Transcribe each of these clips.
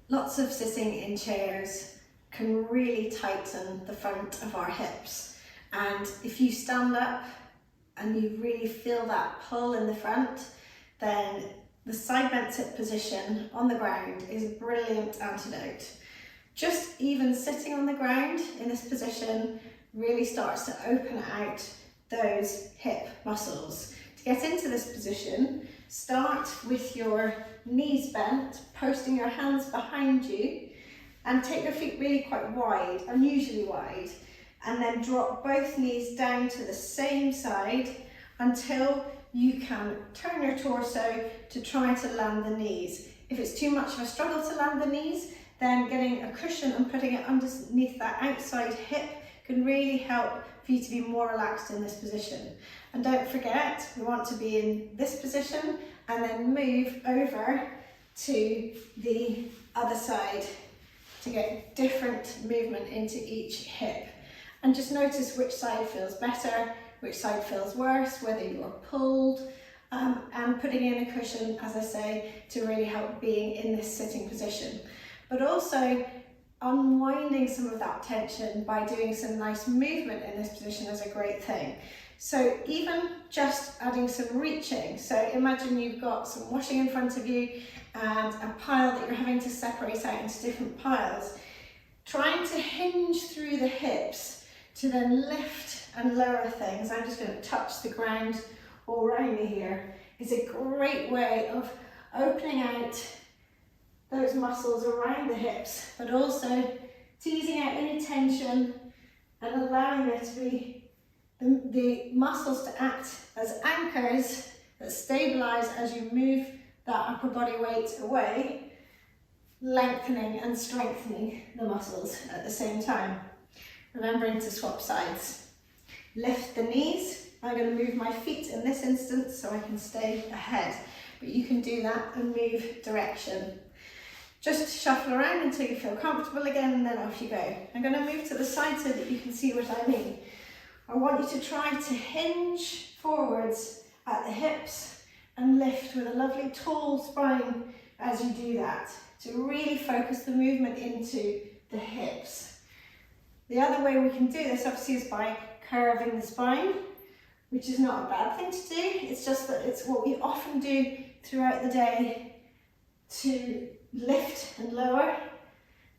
Lots of sitting in chairs can really tighten the front of our hips, and if you stand up and you really feel that pull in the front, then the side bent sit position on the ground is a brilliant antidote. Just even sitting on the ground in this position really starts to open out those hip muscles. To get into this position, start with your knees bent, posting your hands behind you, and take your feet really quite wide, unusually wide, and then drop both knees down to the same side until you can turn your torso to try to land the knees. If it's too much of a struggle to land the knees, then getting a cushion and putting it underneath that outside hip can really help for you to be more relaxed in this position. And don't forget, we want to be in this position and then move over to the other side to get different movement into each hip. And just notice which side feels better, which side feels worse, whether you're pulled, and putting in a cushion, as I say, to really help being in this sitting position. But also unwinding some of that tension by doing some nice movement in this position is a great thing. So even just adding some reaching. So imagine you've got some washing in front of you and a pile that you're having to separate out into different piles. Trying to hinge through the hips to then lift and lower things. I'm just going to touch the ground all around me here. Is a great way of opening out those muscles around the hips, but also teasing out any tension and allowing there to be the muscles to act as anchors that stabilize as you move that upper body weight away, lengthening and strengthening the muscles at the same time. Remembering to swap sides. Lift the knees. I'm going to move my feet in this instance so I can stay ahead, but you can do that and move direction. Just shuffle around until you feel comfortable again, and then off you go. I'm going to move to the side so that you can see what I mean. I want you to try to hinge forwards at the hips and lift with a lovely tall spine as you do that, to really focus the movement into the hips. The other way we can do this obviously is by curving the spine, which is not a bad thing to do. It's just that it's what we often do throughout the day to lift and lower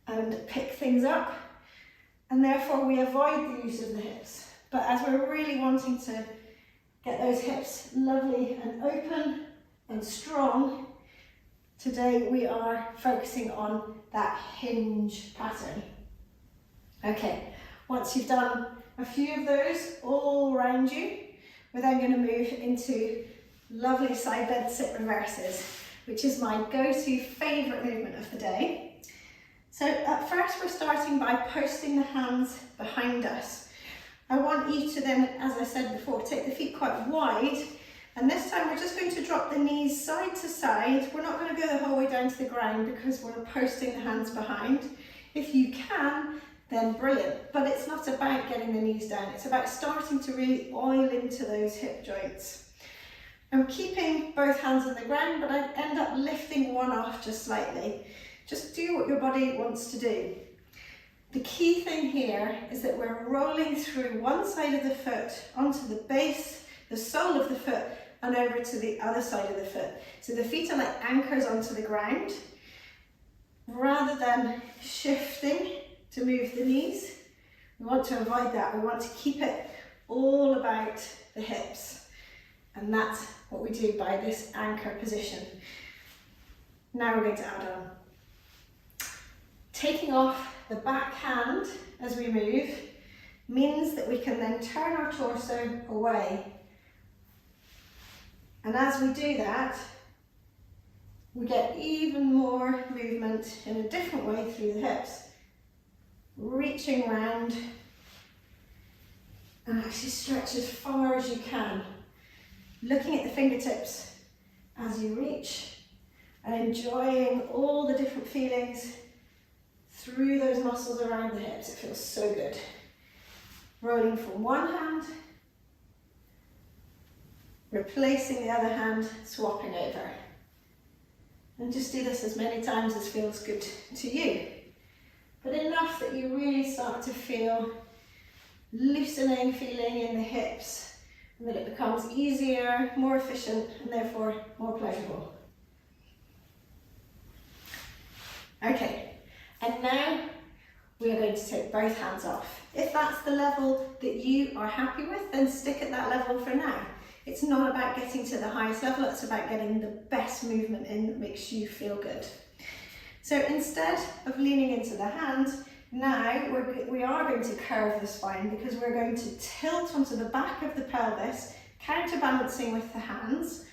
and pick things up, and therefore we avoid the use of the hips. But as we're really wanting to get those hips lovely and open and strong, today we are focusing on that hinge pattern. Okay, once you've done a few of those all around you, we're then going to move into lovely side bend sit reverses, which is my go-to favourite movement of the day. So at first we're starting by posting the hands behind us. I want you to then, as I said before, take the feet quite wide, and this time we're just going to drop the knees side to side. We're not going to go the whole way down to the ground because we're posting the hands behind. If you can, then brilliant, but it's not about getting the knees down, it's about starting to really oil into those hip joints. I'm keeping both hands on the ground, but I end up lifting one off just slightly. Just do what your body wants to do. The key thing here is that we're rolling through one side of the foot onto the base, the sole of the foot, and over to the other side of the foot. So the feet are like anchors onto the ground. Rather than shifting to move the knees, we want to avoid that. We want to keep it all about the hips. And that's what we do by this anchor position. Now we're going to add on. Taking off the back hand as we move means that we can then turn our torso away. And as we do that, we get even more movement in a different way through the hips. Reaching round and actually stretch as far as you can. Looking at the fingertips as you reach and enjoying all the different feelings through those muscles around the hips. It feels so good. Rolling from one hand, replacing the other hand, swapping over. And just do this as many times as feels good to you. But enough that you really start to feel loosening feeling in the hips, and that it becomes easier, more efficient, and therefore more pleasurable. Okay, and now we are going to take both hands off. If that's the level that you are happy with, then stick at that level for now. It's not about getting to the highest level, it's about getting the best movement in that makes you feel good. So instead of leaning into the hand, now we are going to curve the spine, because we're going to tilt onto the back of the pelvis, counterbalancing with the hands,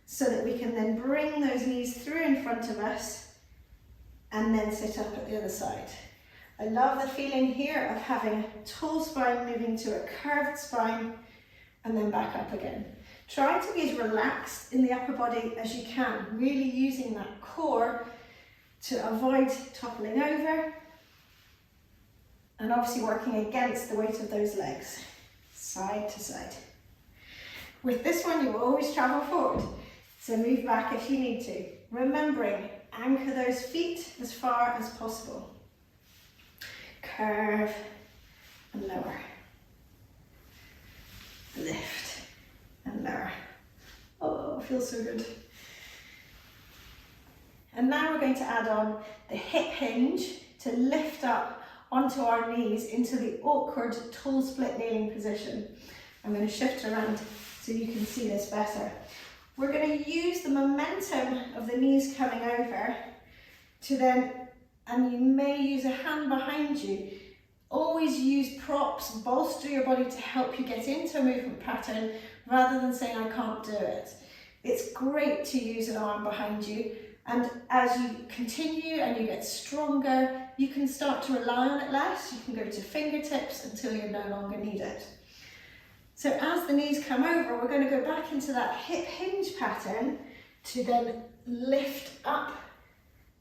so that we can then bring those knees through in front of us and then sit up at the other side. I love the feeling here of having a tall spine moving to a curved spine and then back up again. Try to be as relaxed in the upper body as you can, really using that core to avoid toppling over, and obviously working against the weight of those legs, side to side. With this one, you will always travel forward, so move back if you need to. Remembering, anchor those feet as far as possible. Curve and lower. Lift and lower. Oh, it feels so good. And now we're going to add on the hip hinge to lift up onto our knees into the awkward tall split kneeling position. I'm going to shift around so you can see this better. We're going to use the momentum of the knees coming over to then, and you may use a hand behind you. Always use props, bolster your body to help you get into a movement pattern rather than saying, I can't do it. It's great to use an arm behind you, and as you continue and you get stronger, you can start to rely on it less. You can go to fingertips until you no longer need it. So as the knees come over, we're going to go back into that hip hinge pattern to then lift up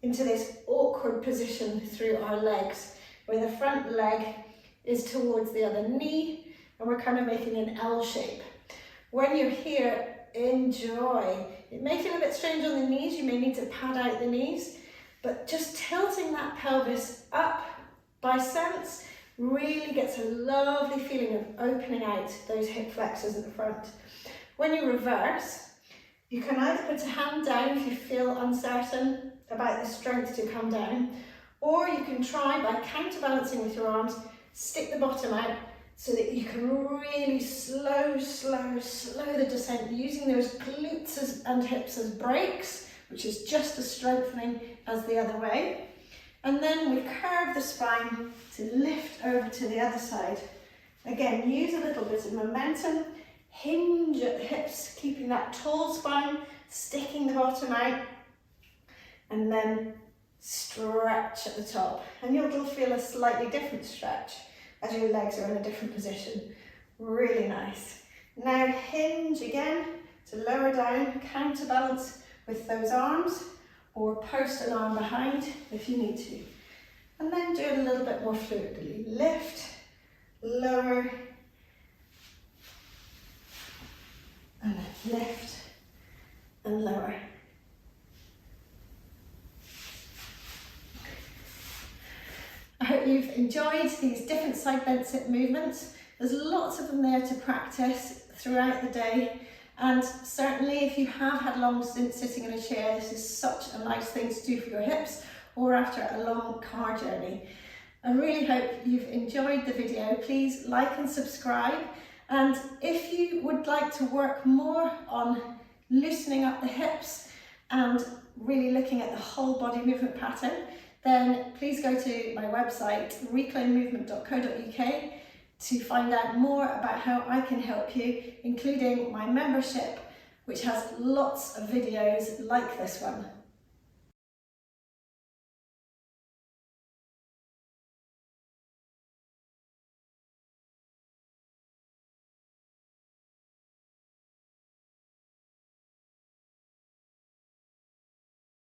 into this awkward position through our legs, where the front leg is towards the other knee, and we're kind of making an L shape. When you're here, enjoy. It may feel a bit strange on the knees, you may need to pad out the knees, but just tilting that pelvis up by sense really gets a lovely feeling of opening out those hip flexors at the front. When you reverse, you can either put a hand down if you feel uncertain about the strength to come down, or you can try by counterbalancing with your arms, stick the bottom out so that you can really slow the descent, using those glutes and hips as brakes, which is just as strengthening as the other way. And then we curve the spine to lift over to the other side. Again, use a little bit of momentum, hinge at the hips, keeping that tall spine, sticking the bottom out, and then stretch at the top. And you'll feel a slightly different stretch as your legs are in a different position. Really nice. Now hinge again to lower down, counterbalance with those arms, or post an arm behind if you need to. And then do it a little bit more fluidly. Lift, lower, and then lift and lower. I hope you've enjoyed these different side bent sit movements. There's lots of them there to practice throughout the day. And certainly if you have had long stints sitting in a chair, this is such a nice thing to do for your hips or after a long car journey. I really hope you've enjoyed the video. Please like and subscribe. And if you would like to work more on loosening up the hips and really looking at the whole body movement pattern, then please go to my website, reclaimemovement.co.uk, to find out more about how I can help you, including my membership, which has lots of videos like this one.